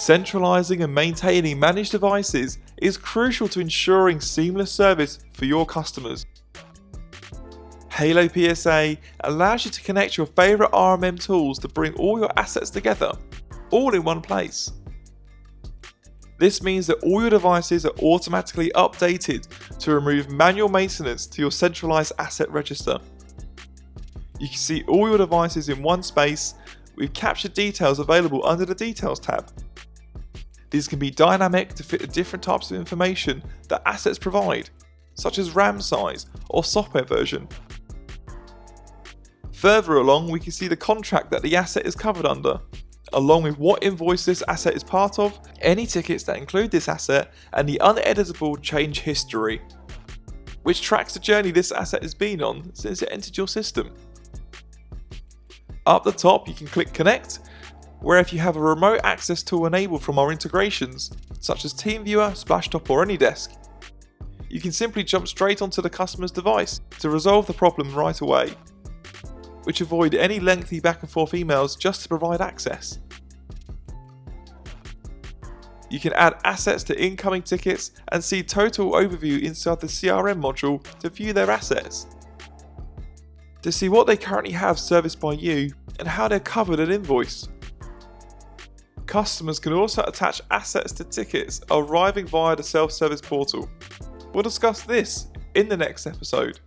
Centralizing and maintaining managed devices is crucial to ensuring seamless service for your customers. HaloPSA allows you to connect your favorite RMM tools to bring all your assets together, all in one place. This means that all your devices are automatically updated to remove manual maintenance to your centralized asset register. You can see all your devices in one space with captured details available under the Details tab. These can be dynamic to fit the different types of information that assets provide, such as RAM size or software version. Further along, we can see the contract that the asset is covered under, along with what invoice this asset is part of, any tickets that include this asset, and the uneditable change history, which tracks the journey this asset has been on since it entered your system. Up the top, you can click Connect, where if you have a remote access tool enabled from our integrations, such as TeamViewer, Splashtop or AnyDesk, you can simply jump straight onto the customer's device to resolve the problem right away, which avoid any lengthy back and forth emails just to provide access. You can add assets to incoming tickets and see total overview inside the CRM module to view their assets, to see what they currently have serviced by you and how they're covered and invoiced. Customers can also attach assets to tickets arriving via the self-service portal. We'll discuss this in the next episode.